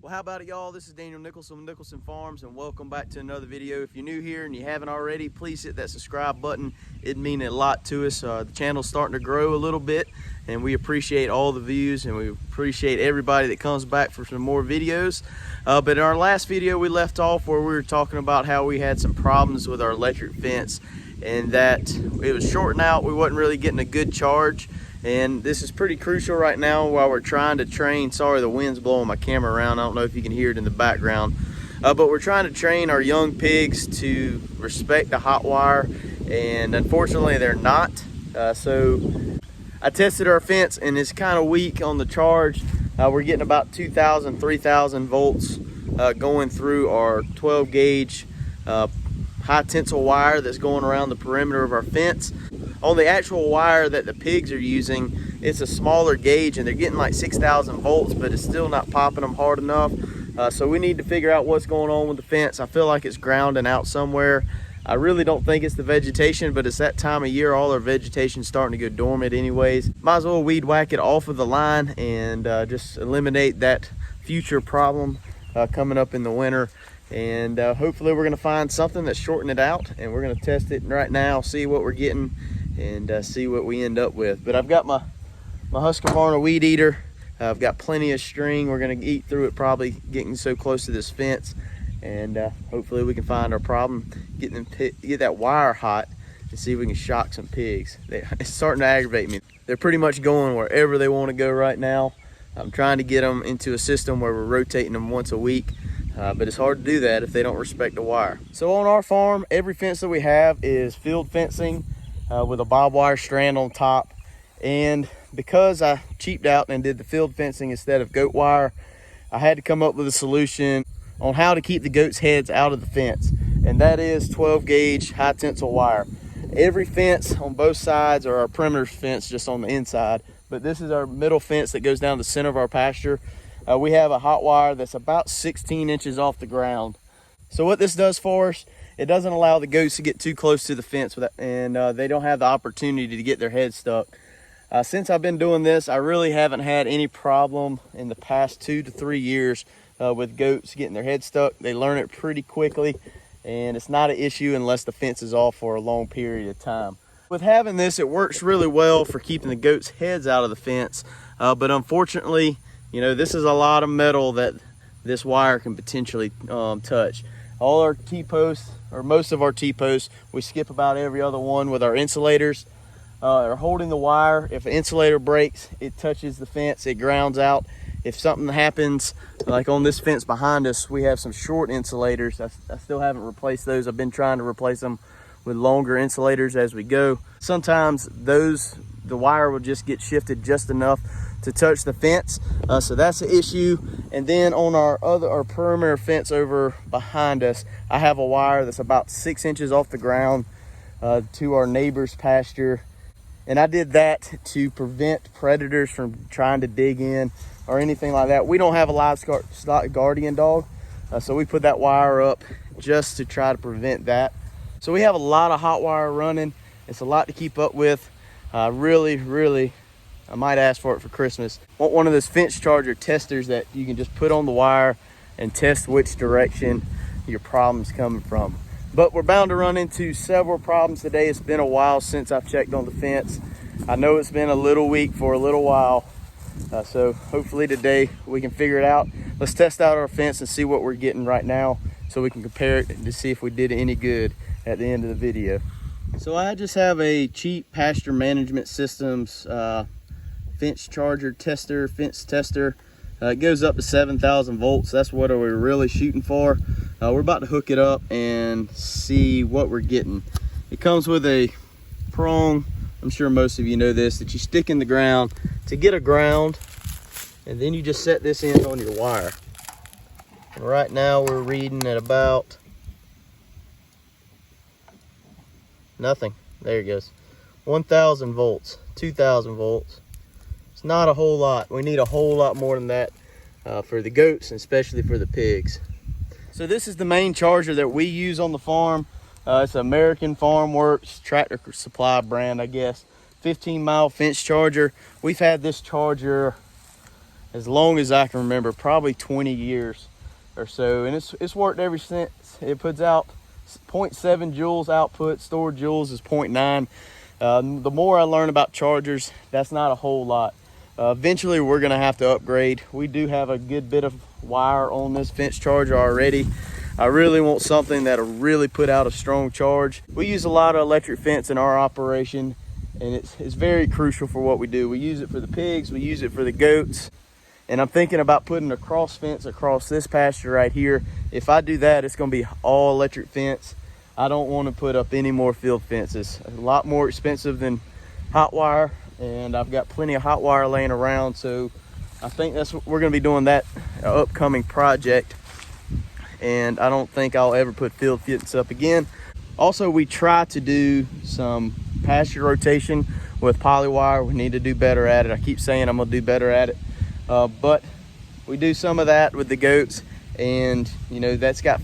Well, how about it, y'all? This is Daniel Nicholson with Nicholson Farms, and welcome back to another video. If you're new here and you haven't already, please hit that subscribe button. It'd mean a lot to us. The channel's starting to grow a little bit, and we appreciate all the views, and we appreciate everybody that comes back for some more videos. But in our last video, we left off where we were talking about how we had some problems with our electric fence, and that it was shorting out. We wasn't really getting a good charge. And this is pretty crucial right now while we're trying to train. Sorry, the wind's blowing my camera around. I don't know if you can hear it in the background. But we're trying to train our young pigs to respect the hot wire. And unfortunately, they're not. So I tested our fence and it's kind of weak on the charge. We're getting about 2,000, 3,000 volts going through our 12 gauge high tensile wire that's going around the perimeter of our fence. On the actual wire that the pigs are using, it's a smaller gauge and they're getting like 6,000 volts, but it's still not popping them hard enough. So we need to figure out what's going on with the fence. I feel like it's grounding out somewhere. I really don't think it's the vegetation, but it's that time of year. All our vegetation's starting to go dormant anyways. Might as well weed whack it off of the line and just eliminate that future problem coming up in the winter. And hopefully we're gonna find something that's shorting it out, and we're gonna test it right now, see what we're getting, and see what we end up with. But I've got my Husqvarna weed eater. I've got plenty of string. We're gonna eat through it, probably getting so close to this fence, and hopefully we can find our problem, get that wire hot, and see if we can shock some pigs. It's starting to aggravate me. They're pretty much going wherever they want to go right now. I'm trying to get them into a system where we're rotating them once a week. But it's hard to do that if they don't respect the wire. So on our farm, every fence that we have is field fencing with a barbed wire strand on top. And because I cheaped out and did the field fencing instead of goat wire, I had to come up with a solution on how to keep the goats' heads out of the fence. And that is 12 gauge high tensile wire. Every fence on both sides, or our perimeter fence just on the inside, but this is our middle fence that goes down the center of our pasture. We have a hot wire that's about 16 inches off the ground. So what this does for us, it doesn't allow the goats to get too close to the fence and they don't have the opportunity to get their heads stuck. Since I've been doing this, I really haven't had any problem in the past 2 to 3 years with goats getting their heads stuck. They learn it pretty quickly, and it's not an issue unless the fence is off for a long period of time. With having this, it works really well for keeping the goats' heads out of the fence, but unfortunately, you know, this is a lot of metal that this wire can potentially touch. All our T-posts, or most of our T-posts, we skip about every other one with our insulators, are holding the wire. If an insulator breaks, it touches the fence, it grounds out. If something happens, like on this fence behind us, we have some short insulators. I still haven't replaced those. I've been trying to replace them with longer insulators as we go. Sometimes the wire will just get shifted just enough to touch the fence, so that's the issue. And then on our perimeter fence over behind us, I have a wire that's about 6 inches off the ground to our neighbor's pasture, and I did that to prevent predators from trying to dig in or anything like that. We don't have a livestock guardian dog, so we put that wire up just to try to prevent that. So we have a lot of hot wire running. It's a lot to keep up with. Really, I might ask for it for Christmas. Want one of those fence charger testers that you can just put on the wire and test which direction your problem's coming from. But we're bound to run into several problems today. It's been a while since I've checked on the fence. I know it's been a little weak for a little while. So hopefully today we can figure it out. Let's test out our fence and see what we're getting right now, so we can compare it to see if we did any good at the end of the video. So I just have a cheap pasture management systems fence charger tester, fence tester. It goes up to 7,000 volts. That's what we're really shooting for. We're about to hook it up and see what we're getting. It comes with a prong. I'm sure most of you know this, that you stick in the ground to get a ground, and then you just set this in on your wire. And right now we're reading at about nothing. There it goes. 1,000 volts, 2,000 volts. It's not a whole lot. We need a whole lot more than that for the goats, and especially for the pigs. So this is the main charger that we use on the farm. It's American Farm Works Tractor Supply brand, I guess. 15-mile fence charger. We've had this charger as long as I can remember, probably 20 years or so, and it's worked ever since. It puts out 0.7 joules output. Stored joules is 0.9. The more I learn about chargers, that's not a whole lot. Eventually we're gonna have to upgrade. We do have a good bit of wire on this fence charger already. I really want something that'll really put out a strong charge. We use a lot of electric fence in our operation, and it's very crucial for what we do. We use it for the pigs, we use it for the goats, and I'm thinking about putting a cross fence across this pasture right here. If I do that, it's gonna be all electric fence. I don't want to put up any more field fences. A lot more expensive than hot wire, and I've got plenty of hot wire laying around, so I think that's what we're gonna be doing, that upcoming project. And I don't think I'll ever put field fence up again. Also, we try to do some pasture rotation with polywire. We need to do better at it. I keep saying I'm gonna do better at it, but we do some of that with the goats, and you know,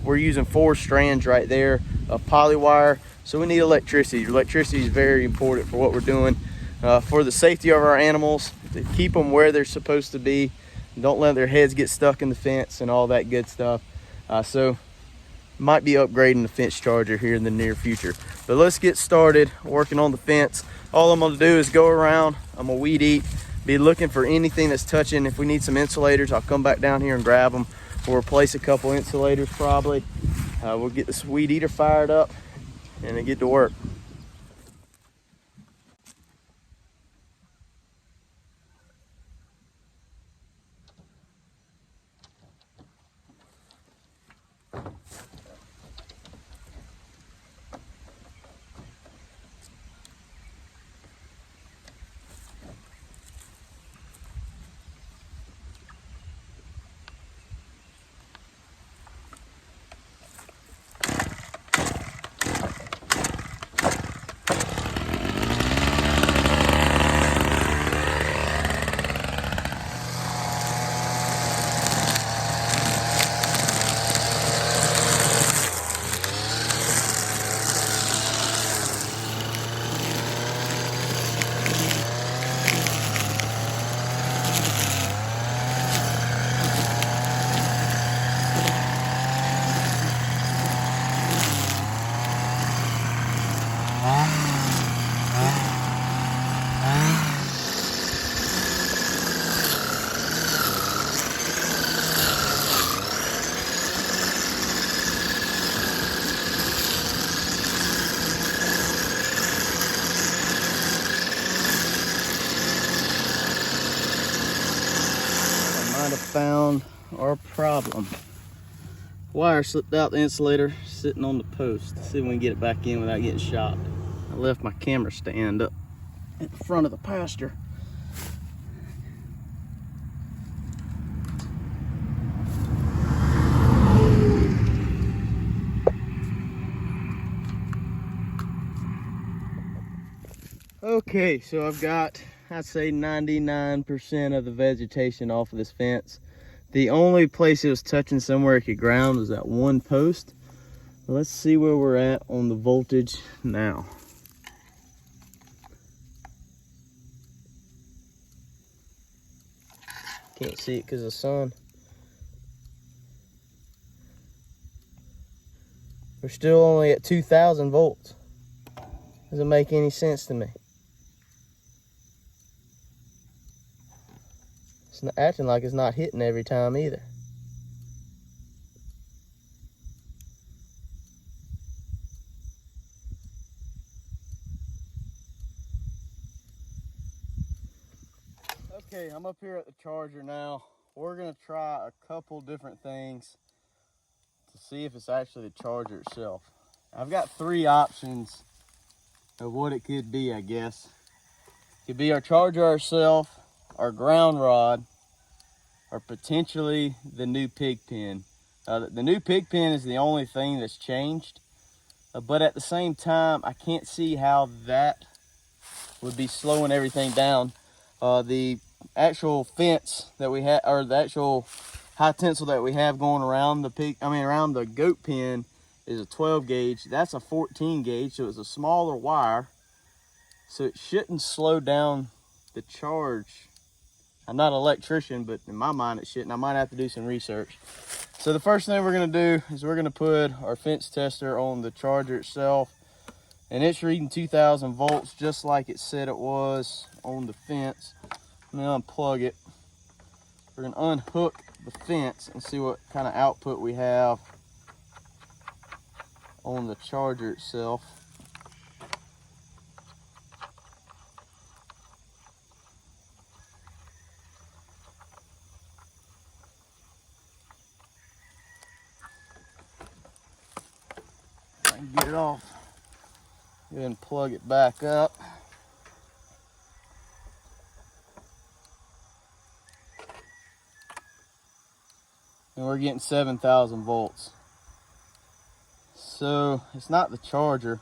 we're using 4 strands right there of polywire, so we need electricity. Electricity is very important for what we're doing, for the safety of our animals, to keep them where they're supposed to be. Don't let their heads get stuck in the fence and all that good stuff. So might be upgrading the fence charger here in the near future. But let's get started working on the fence. All I'm gonna do is go around, I'm gonna weed eat, be looking for anything that's touching. If we need some insulators, I'll come back down here and grab them. We'll replace a couple insulators probably. We'll get this weed eater fired up and then get to work. Have found our problem. Wire slipped out the insulator, sitting on the post. Let's see if we can get it back in without getting shot. I left my camera stand up in front of the pasture. Okay, so I've got, I'd say 99% of the vegetation off of this fence. The only place it was touching somewhere it could ground was that one post. Let's see where we're at on the voltage now. Can't see it because of the sun. We're still only at 2,000 volts. Doesn't make any sense to me. It's not acting like it's not hitting every time either. Okay, I'm up here at the charger now. We're gonna try a couple different things to see if it's actually the charger itself. I've got 3 options of what it could be, I guess. It could be our charger ourselves, our ground rod, or potentially the new pig pen. The new pig pen is the only thing that's changed, but at the same time, I can't see how that would be slowing everything down. The actual fence that we have, or the actual high tensile that we have going around the around the goat pen, is a 12 gauge. That's a 14 gauge, so it's a smaller wire. So it shouldn't slow down the charge I'm not an electrician, but in my mind it shouldn't. I might have to do some research. So the first thing we're gonna do is we're gonna put our fence tester on the charger itself, and it's reading 2,000 volts just like it said it was on the fence. I'm gonna unplug it. We're gonna unhook the fence and see what kind of output we have on the charger itself. I can get it off. Go ahead and plug it back up. And we're getting 7,000 volts. So it's not the charger.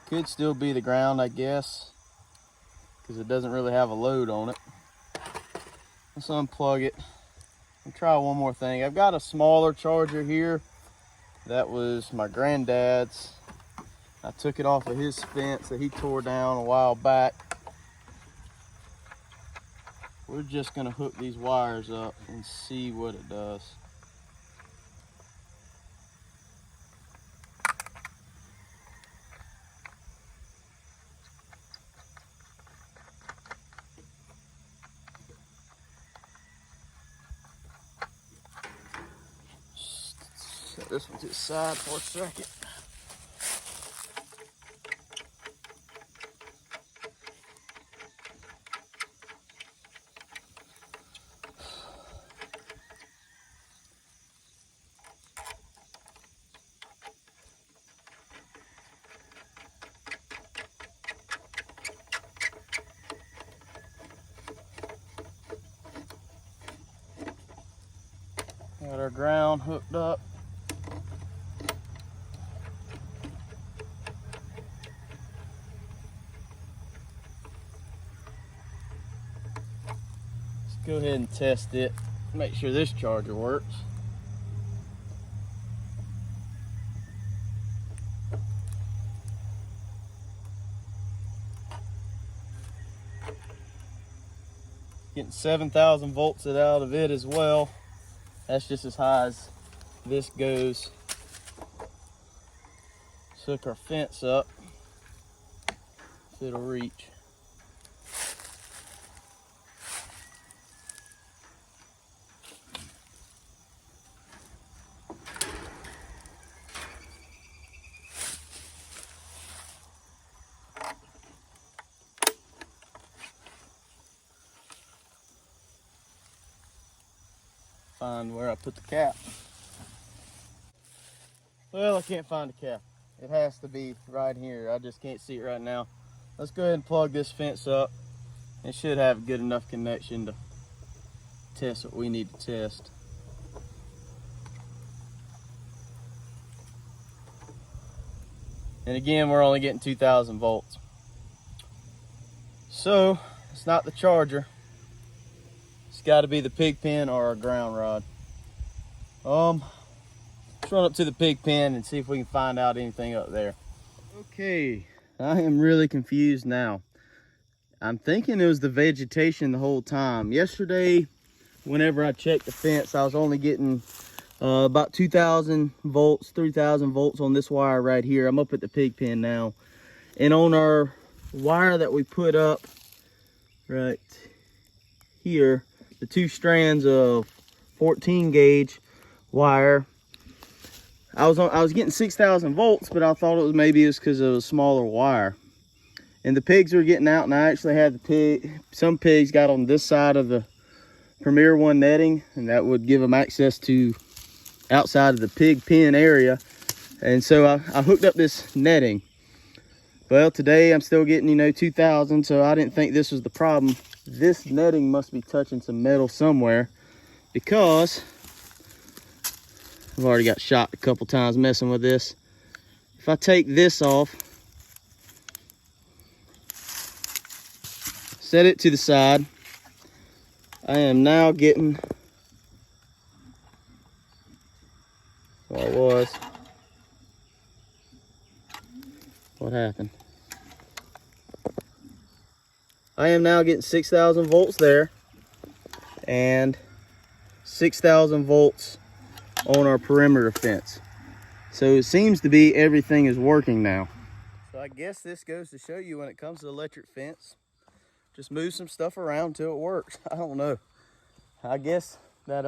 Could still be the ground, I guess, because it doesn't really have a load on it. Let's unplug it and try one more thing. I've got a smaller charger here. That was my granddad's. I took it off of his fence that he tore down a while back. We're just gonna hook these wires up and see what it does. Set this one to the side for a second. Got our ground hooked up. Let's go ahead and test it. Make sure this charger works. Getting 7,000 volts out of it as well. That's just as high as this goes. Let's hook our fence up if it'll reach. Find where I put the cap. Well, I can't find the cap. It has to be right here. I just can't see it right now. Let's go ahead and plug this fence up. It should have a good enough connection to test what we need to test. And again, we're only getting 2,000 volts. So it's not the charger. It's got to be the pig pen or a ground rod. Let's run up to the pig pen and see if we can find out anything up there. Okay, I am really confused now. I'm thinking it was the vegetation the whole time. Yesterday, whenever I checked the fence, I was only getting about 2,000 volts, 3,000 volts on this wire right here. I'm up at the pig pen now. And on our wire that we put up right here, the 2 strands of 14 gauge wire, I was getting 6,000 volts, but I thought it was maybe because of a smaller wire. And the pigs were getting out, and I actually had some pigs got on this side of the Premier One netting, and that would give them access to outside of the pig pen area. And so I hooked up this netting. Well, today I'm still getting, 2,000, so I didn't think this was the problem. This netting must be touching some metal somewhere, because I've already got shot a couple times messing with this. If I take this off, set it to the side, I am now getting what it was. What happened? I am now getting 6,000 volts there and 6,000 volts on our perimeter fence. So it seems to be everything is working now. So I guess this goes to show you when it comes to electric fence, just move some stuff around until it works. I don't know. I guess that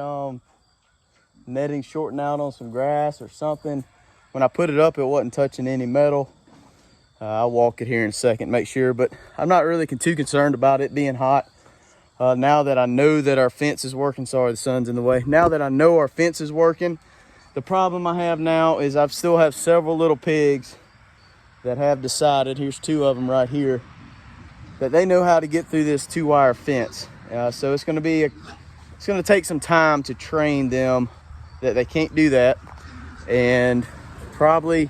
netting shorting out on some grass or something. When I put it up, it wasn't touching any metal. I'll walk it here in a second, make sure, but I'm not really too concerned about it being hot. Now that I know that our fence is working, sorry, the sun's in the way. Now that I know our fence is working, the problem I have now is I still have several little pigs that have decided, here's 2 of them right here, that they know how to get through this 2-wire fence. So it's going to take some time to train them that they can't do that. And probably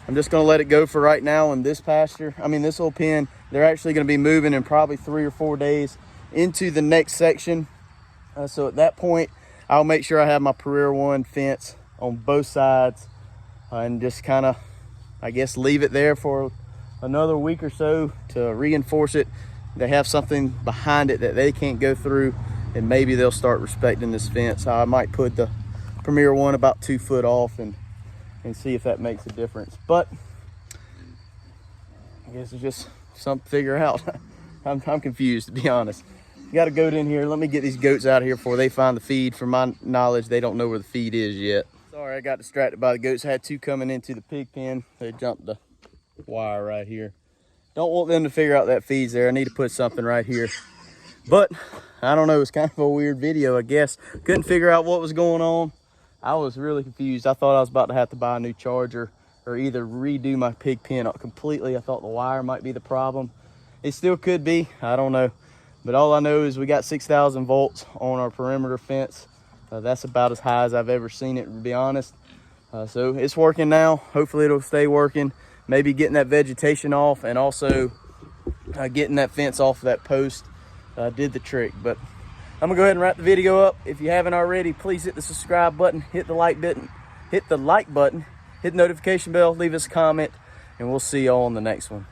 I'm just going to let it go for right now in this pasture. I mean, this little pen, they're actually going to be moving in probably 3 or 4 days into the next section. So at that point, I'll make sure I have my Career 1 fence on both sides and just kind of, I guess, leave it there for another week or so to reinforce it. They have something behind it that they can't go through, and maybe they'll start respecting this fence. I might put the Premier 1 about 2 foot off and see if that makes a difference. But I guess it's just something to figure out. I'm confused, to be honest. You got a goat in here. Let me get these goats out of here before they find the feed. From my knowledge, they don't know where the feed is yet. Sorry, I got distracted by the goats. I had 2 coming into the pig pen. They jumped the wire right here. Don't want them to figure out that feed's there. I need to put something right here. But I don't know, it's kind of a weird video, I guess. Couldn't figure out what was going on. I was really confused. I thought I was about to have to buy a new charger or either redo my pig pen up completely. I thought the wire might be the problem. It still could be, I don't know. But all I know is we got 6,000 volts on our perimeter fence. That's about as high as I've ever seen it, to be honest. So it's working now. Hopefully it'll stay working. Maybe getting that vegetation off and also getting that fence off of that post did the trick. But I'm gonna go ahead and wrap the video up. If you haven't already, please hit the subscribe button, hit the like button, hit the notification bell, leave us a comment, and we'll see y'all on the next one.